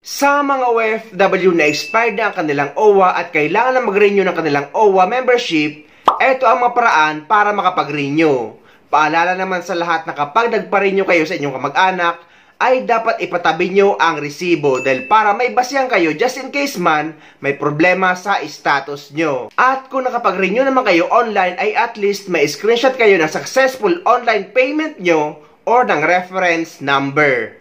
Sa mga OFW na expired na ang kanilang OWA at kailangan na mag-renew ng kanilang OWA membership, ito ang mga paraan para makapag-renew. Paalala naman sa lahat na kapag nagpa-renew kayo sa inyong kamag-anak, ay dapat ipatabi nyo ang resibo dahil para may basihan kayo just in case man may problema sa status nyo. At kung nakapag-renew naman kayo online ay at least may screenshot kayo ng successful online payment nyo or ng reference number.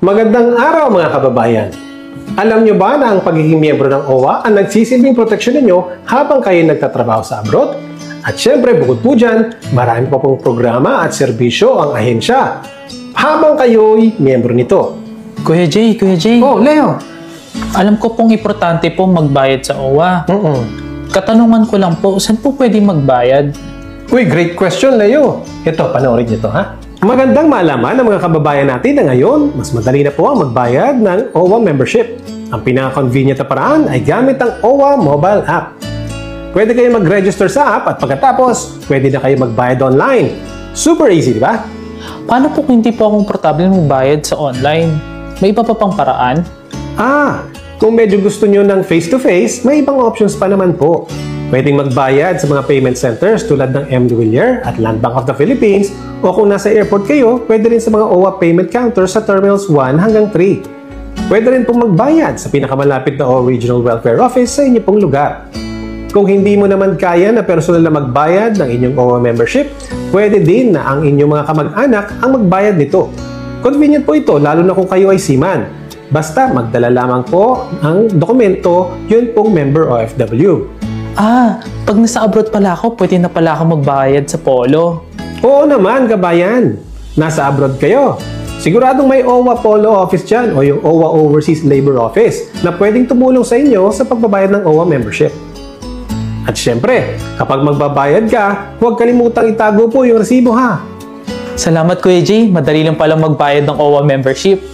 Magandang araw mga kababayan! Alam nyo ba na ang pagiging miyembro ng OWA ang nagsisilbing proteksyon ninyo habang kayo nagtatrabaho sa abroad? At syempre bukod po dyan, marami pa pong programa at serbisyo ang ahensya habang kayo'y miyembro nito. Kuya Jay. Oh, Leo! Alam ko pong importante pong magbayad sa OWA. Katanungan ko lang po, saan po pwede magbayad? Uy, great question, Leo! Ito, panoorin nyo to, ha? Magandang malaman ng mga kababayan natin na ngayon, mas madali na po ang magbayad ng OWA membership. Ang pinaka-convenient na paraan ay gamit ang OWA mobile app. Pwede kayo mag-register sa app at pagkatapos, pwede na kayo magbayad online. Super easy, di ba? Paano po kung hindi po ako komportable magbayad sa online? May iba pa pang paraan? Kung medyo gusto nyo ng face-to-face, may ibang options pa naman po. Pwedeng magbayad sa mga payment centers tulad ng M. De Villiers at Land Bank of the Philippines o kung nasa airport kayo, pwede rin sa mga OWA payment counters sa Terminals 1 hanggang 3. Pwede rin pong magbayad sa pinakamalapit na OWA Regional Welfare Office sa inyo pong lugar. Kung hindi mo naman kaya na personal na magbayad ng inyong OWA membership, pwede din na ang inyong mga kamag-anak ang magbayad nito. Convenient po ito lalo na kung kayo ay seaman. Basta magdala lamang po ang dokumento, yun pong member OFW. Pag nasa abroad pala ako, pwede na pala ako magbayad sa Polo. Oo naman, kabayan. Nasa abroad kayo. Siguradong may OWA Polo Office dyan o yung OWA Overseas Labor Office na pwedeng tumulong sa inyo sa pagbabayad ng OWA membership. At syempre, kapag magbabayad ka, huwag kalimutang itago po yung resibo ha. Salamat Kuya Jay, madali lang palang magbayad ng OWA membership.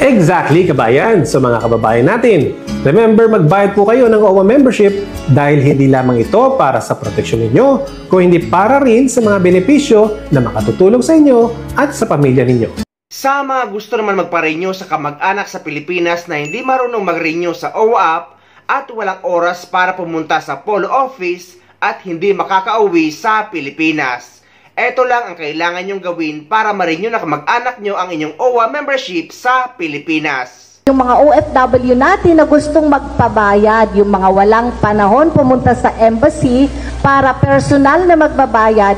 Exactly, kabayan. So mga kababayan natin, remember magbayad po kayo ng OWA membership dahil hindi lamang ito para sa proteksyon ninyo, kung hindi para rin sa mga benepisyo na makatutulong sa inyo at sa pamilya ninyo. Sa mga gusto naman magpa-renew sa kamag-anak sa Pilipinas na hindi marunong mag-renew sa OWA app at walang oras para pumunta sa Polo Office at hindi makakauwi sa Pilipinas, ito lang ang kailangan nyong gawin para ma-renew na kamag-anak nyo ang inyong OWA membership sa Pilipinas. Yung mga OFW natin na gustong magpabayad, yung mga walang panahon pumunta sa embassy para personal na magbabayad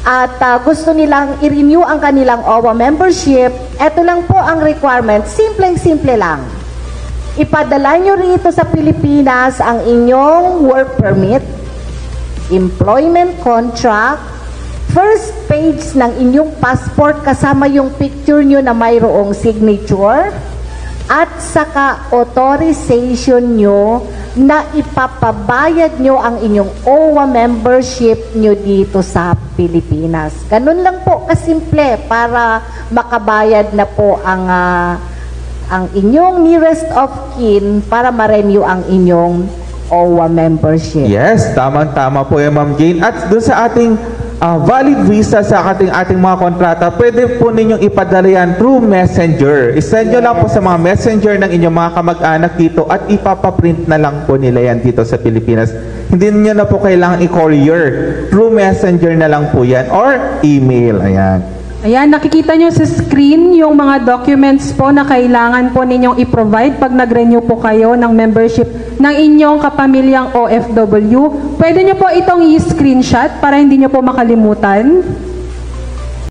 at gusto nilang i-renew ang kanilang OWA membership, ito lang po ang requirement, simpleng-simple lang. Ipadala nyo rito sa Pilipinas ang inyong work permit, employment contract, first page ng inyong passport kasama yung picture nyo na mayroong signature, at saka authorization nyo na ipapabayad nyo ang inyong OWA membership nyo dito sa Pilipinas. Ganun lang po kasimple para makabayad na po ang inyong nearest of kin para ma-renew ang inyong OWA membership. Yes, tamang-tama po yan Ma'am Jane. At doon sa ating valid visa sa ating mga kontrata, pwede po ninyong ipadala yan through messenger. I-send nyo lang po sa mga messenger ng inyong mga kamag-anak dito at ipapaprint na lang po nila yan dito sa Pilipinas. Hindi nyo na po kailangan i-courier. Through messenger na lang po yan or email. Ayan, nakikita nyo sa screen yung mga documents po na kailangan po ninyong i-provide pag nag-renew po kayo ng membership ng inyong kapamilyang OFW. Pwede nyo po itong i-screenshot para hindi nyo po makalimutan.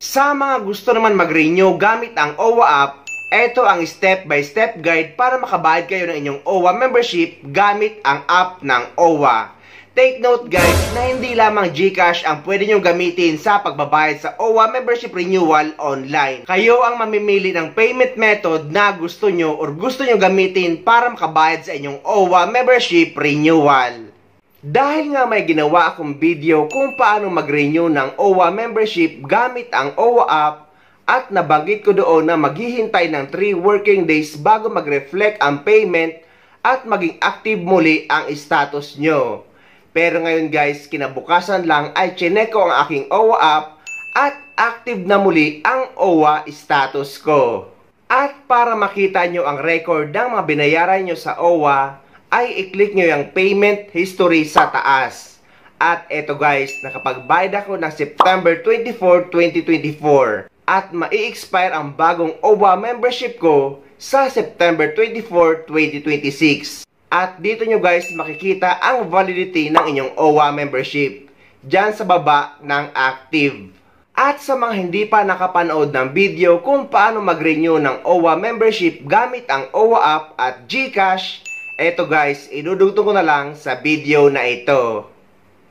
Sa mga gusto naman mag-renew gamit ang OWA app, ito ang step-by-step guide para makabayad kayo ng inyong OWA membership gamit ang app ng OWA. Take note guys na hindi lamang GCash ang pwede nyo gamitin sa pagbabayad sa OWA membership renewal online. Kayo ang mamimili ng payment method na gusto nyo or gusto nyo gamitin para makabayad sa inyong OWA membership renewal. Dahil nga may ginawa akong video kung paano mag-renew ng OWA membership gamit ang OWA app at nabanggit ko doon na maghihintay ng 3 working days bago mag-reflect ang payment at maging active muli ang status nyo. Pero ngayon guys, kinabukasan lang ay chinek ko ang aking OWA app at active na muli ang OWA status ko. At para makita nyo ang record ng mga binayaran nyo sa OWA, ay i-click nyo yung payment history sa taas. At eto guys, nakapagbayad ako ng September 24, 2024. At mai-expire ang bagong OWA membership ko sa September 24, 2026. At dito nyo guys makikita ang validity ng inyong OWA membership dyan sa baba ng active. At sa mga hindi pa nakapanood ng video kung paano mag-renew ng OWA membership gamit ang OWA app at GCash, eto guys, idudugtong ko na lang sa video na ito.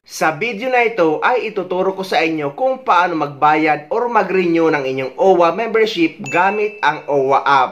Sa video na ito ay ituturo ko sa inyo kung paano magbayad or mag-renew ng inyong OWA membership gamit ang OWA app.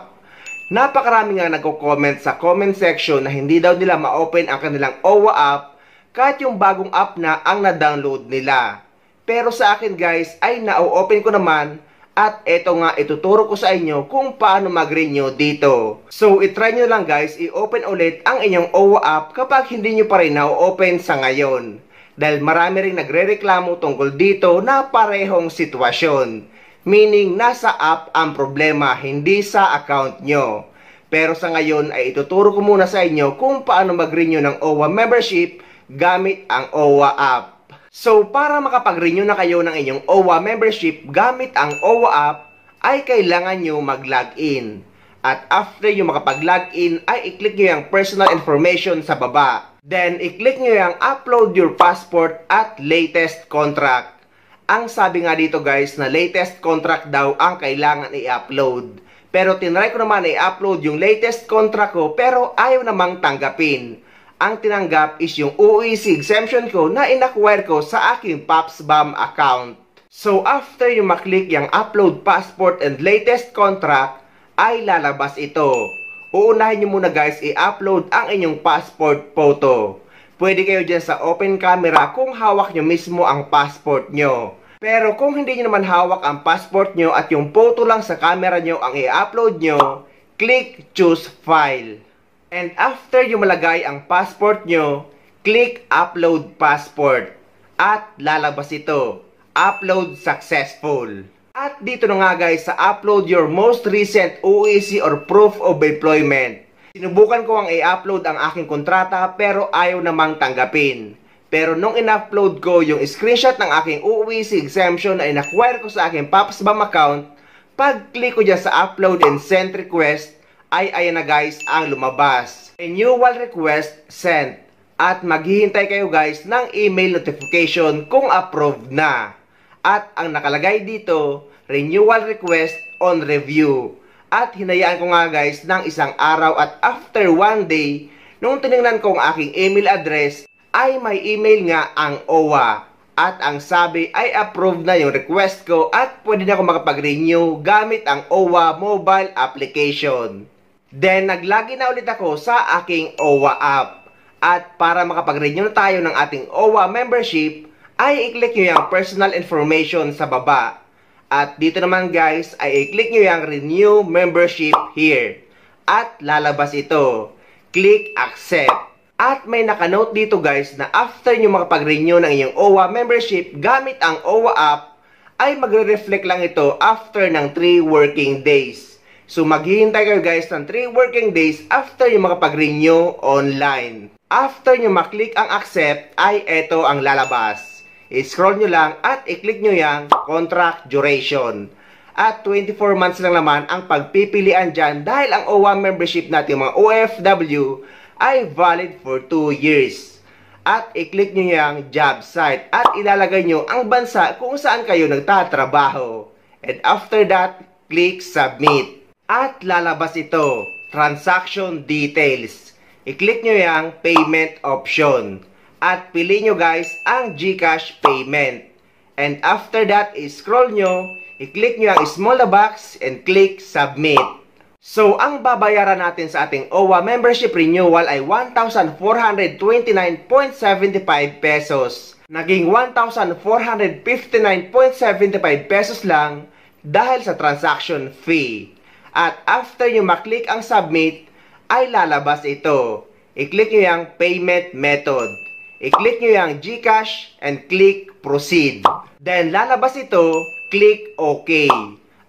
Napakarami nga nagko-comment sa comment section na hindi daw nila ma-open ang kanilang OWA app kahit yung bagong app na ang na-download nila. Pero sa akin guys ay na-open ko naman at eto nga ituturo ko sa inyo kung paano mag-renew dito. So itry nyo lang guys i-open ulit ang inyong OWA app kapag hindi nyo pa rin na-open sa ngayon. Dahil marami ring nagre-reklamo tungkol dito na parehong sitwasyon. Meaning nasa app ang problema hindi sa account nyo. Pero sa ngayon ay ituturo ko muna sa inyo kung paano mag-renew ng OWA membership gamit ang OWA app. So, para makapag-renew na kayo ng inyong OWA membership gamit ang OWA app, ay kailangan nyo mag-login. At after nyo makapag-login, ay i-click nyo yung personal information sa baba. Then, i-click nyo yung upload your passport at latest contract. Ang sabi nga dito guys na latest contract daw ang kailangan i-upload. Pero tinry ko naman i-upload yung latest contract ko pero ayaw namang tanggapin. Ang tinanggap is yung OEC exemption ko na in-acquire ko sa aking PopsBam account. So after yung maklik yung upload passport and latest contract, ay lalabas ito. Uunahin nyo muna guys i-upload ang inyong passport photo. Pwede kayo dyan sa open camera kung hawak nyo mismo ang passport nyo. Pero kung hindi nyo naman hawak ang passport nyo at yung photo lang sa camera nyo ang i-upload nyo, click choose file. And after yung malagay ang passport nyo, click upload passport. At lalabas ito, upload successful. At dito na nga guys sa upload your most recent OEC or proof of employment. Sinubukan ko ang i-upload ang aking kontrata pero ayaw namang tanggapin. Pero nung in-upload ko yung screenshot ng aking OEC exemption na in-acquire ko sa aking PopsBam account, pag-click ko dyan sa upload and send request, ay ayan na guys ang lumabas. Renewal request sent. At maghihintay kayo guys ng email notification kung approved na. At ang nakalagay dito, renewal request on review. At hinayaan ko nga guys ng isang araw at after 1 day, nung tinignan ko ang aking email address, ay may email nga ang OWA. At ang sabi ay approved na yung request ko at pwede na ako makapag-renew gamit ang OWA mobile application. Then, nag-login na ulit ako sa aking OWA app. At para makapag-renew na tayo ng ating OWA membership, ay i-click nyo yung personal information sa baba. At dito naman guys, ay i-click nyo yung renew membership here. At lalabas ito. Click accept. At may nakanote dito guys na after nyo makapag-renew ng inyong OWA membership gamit ang OWA app, ay magre-reflect lang ito after ng 3 working days. So maghihintay kayo guys ng 3 working days after yung makapag-renew online. After nyo maklik ang accept ay eto ang lalabas. I-scroll nyo lang at i-click nyo yung contract duration. At 24 months lang naman ang pagpipilian dyan dahil ang OWA membership natin mga OFW ay valid for 2 years. At i-click nyo yung job site at ilalagay nyo ang bansa kung saan kayo nagtatrabaho. And after that, click submit. At lalabas ito, transaction details. I-click nyo yung payment option. At pili nyo guys ang GCash payment. And after that, i-scroll nyo, i-click nyo ang small box and click submit. So, ang babayaran natin sa ating OWA membership renewal ay 1,429.75 pesos. Naging 1,459.75 pesos lang dahil sa transaction fee. At after nyo maklik ang submit, ay lalabas ito. I-click nyo yung payment method. I-click nyo yung GCash and click proceed. Then lalabas ito, click OK.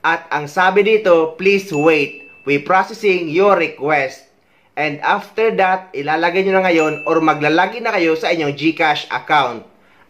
At ang sabi dito, please wait. we processing your request. And after that, ilalagay nyo na ngayon or maglalagay na kayo sa inyong GCash account.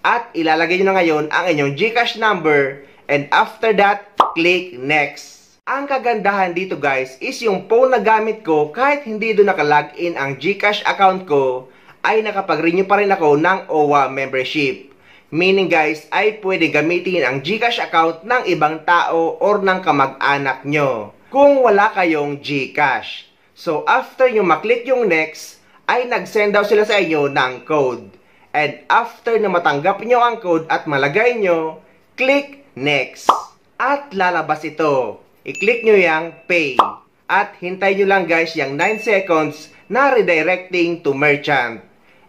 At ilalagay nyo na ngayon ang inyong GCash number. And after that, click next. Ang kagandahan dito guys is yung phone na gamit ko, kahit hindi doon nakalagin ang GCash account ko, ay nakapag-renew pa rin ako ng OWA membership. Meaning guys, ay pwede gamitin ang GCash account ng ibang tao or ng kamag-anak nyo kung wala kayong GCash. So, after nyo maklik yung next, ay nag-send daw sila sa inyo ng code. And after na matanggap nyo ang code at malagay nyo, click next. At lalabas ito. I-click nyo yung pay. At hintay nyo lang guys yung 9 seconds na redirecting to merchant.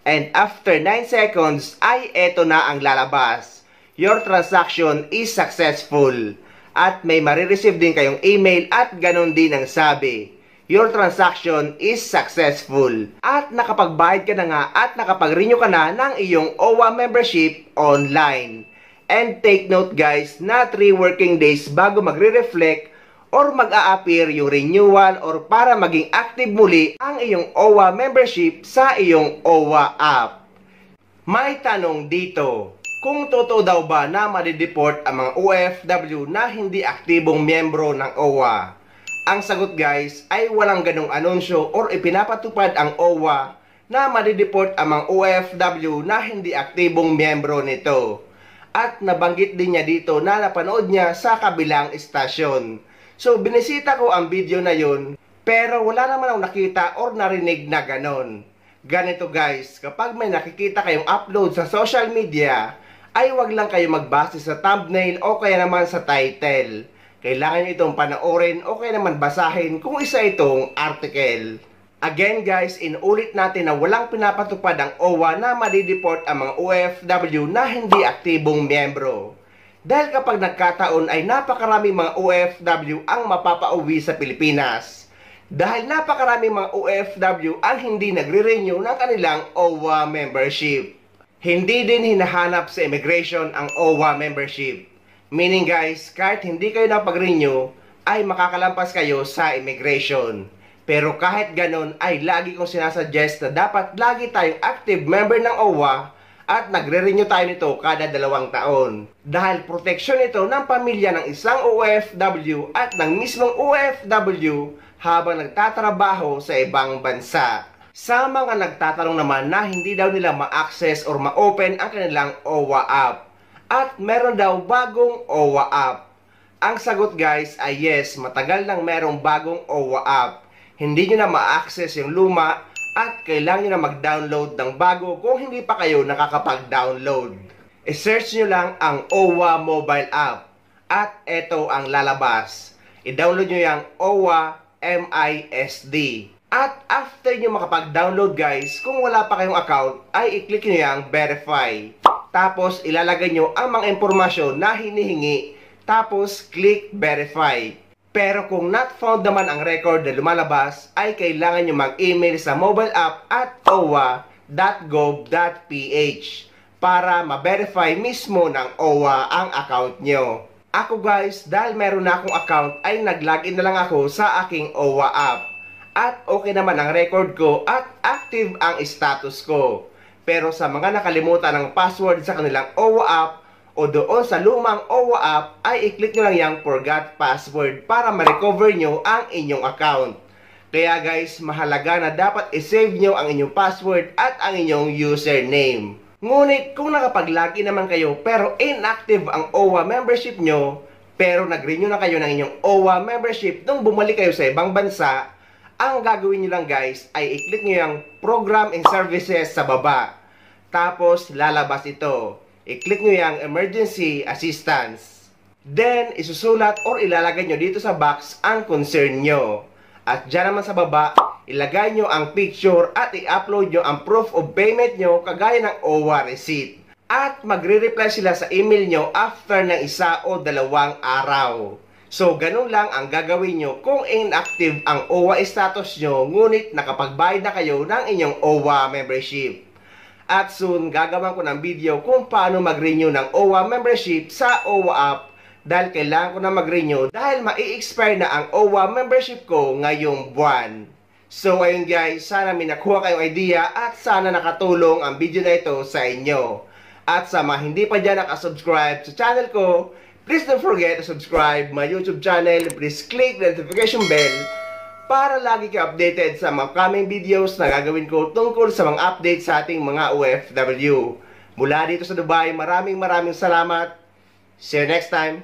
And after 9 seconds, ay eto na ang lalabas. Your transaction is successful. At may marireceive din kayong email at ganon din ang sabi. Your transaction is successful. At nakapagbayad ka na nga at nakapag-renew ka na ng iyong OWA membership online. And take note guys na 3 working days bago magre-reflect or mag-a-appear yung renewal or para maging active muli ang iyong OWA membership sa iyong OWA app. May tanong dito, kung totoo daw ba na madideport ang mga OFW na hindi aktibong miyembro ng OWA? Ang sagot guys ay walang ganong anunsyo or ipinapatupad ang OWA na madideport ang mga OFW na hindi aktibong miyembro nito. At nabanggit din niya dito na napanood niya sa kabilang istasyon. So binisita ko ang video na yun pero wala naman akong nakita or narinig na ganon. Ganito guys, kapag may nakikita kayong upload sa social media ay wag lang kayo magbase sa thumbnail o kaya naman sa title. Kailangan nyo itong panoorin o kaya naman basahin kung isa itong article. Again guys, inulit natin na walang pinapatupad ang OWA na madideport ang mga OFW na hindi aktibong miyembro. Dahil kapag nagkataon ay napakaraming mga OFW ang mapapauwi sa Pilipinas. Dahil napakaraming mga OFW ang hindi nagre-renew ng kanilang OWA membership. Hindi din hinahanap sa immigration ang OWA membership. Meaning guys, kahit hindi kayo napag-renew, ay makakalampas kayo sa immigration. Pero kahit ganon, ay lagi kong sinasuggest na dapat lagi tayong active member ng OWA at nagre-renew tayo nito kada 2 taon. Dahil proteksyon ito ng pamilya ng isang OFW at ng mismong OFW habang nagtatrabaho sa ibang bansa. Sa mga nagtatanong naman na hindi daw nila ma-access or ma-open ang kanilang OWA app. At meron daw bagong OWA app. Ang sagot guys ay yes, matagal nang merong bagong OWA app. Hindi nyo na ma-access yung luma at kailangan nyo na mag-download ng bago kung hindi pa kayo nakakapag-download. I-search nyo lang ang OWA mobile app at eto ang lalabas. I-download nyo yung OWA MISD. At after nyo makapag-download guys, kung wala pa kayong account, ay i-click nyo yung verify. Tapos ilalagay nyo ang mga impormasyon na hinihingi. Tapos click verify. Pero kung not found naman ang record na lumalabas, ay kailangan nyo mag-email sa mobile app at owa.gov.ph para ma-verify mismo ng OWA ang account nyo. Ako guys, dahil meron na akong account, ay nag-login na lang ako sa aking OWA app. At okay naman ang record ko at active ang status ko. Pero sa mga nakalimutan ng password sa kanilang OWA app o doon sa lumang OWA app ay i-click nyo lang yung forgot password para ma-recover nyo ang inyong account. Kaya guys, mahalaga na dapat i-save nyo ang inyong password at ang inyong username. Ngunit kung nakapag-login naman kayo pero inactive ang OWA membership nyo, pero nag-renew na kayo ng inyong OWA membership nung bumalik kayo sa ibang bansa, ang gagawin nyo lang guys ay i-click nyo yung Program and Services sa baba. Tapos lalabas ito. I-click nyo yung Emergency Assistance. Then isusulat or ilalagay nyo dito sa box ang concern nyo. At dyan naman sa baba, ilagay nyo ang picture at i-upload nyo ang proof of payment nyo kagaya ng OWA receipt. At magre-reply sila sa email nyo after ng 1 o 2 araw. So, ganun lang ang gagawin nyo kung inactive ang OWA status nyo, ngunit nakapagbayad na kayo ng inyong OWA membership. At soon, gagawan ko ng video kung paano mag-renew ng OWA membership sa OWA app dahil kailangan ko na mag-renew dahil mai-expire na ang OWA membership ko ngayong buwan. So ayun guys, sana may nakuha kayong idea at sana nakatulong ang video na ito sa inyo. At sa mga hindi pa dyan nakasubscribe sa channel ko, please don't forget to subscribe my YouTube channel. Please click the notification bell para lagi kayo updated sa mga upcoming videos na gagawin ko tungkol sa mga updates sa ating mga OFW. Mula dito sa Dubai, maraming salamat. See you next time.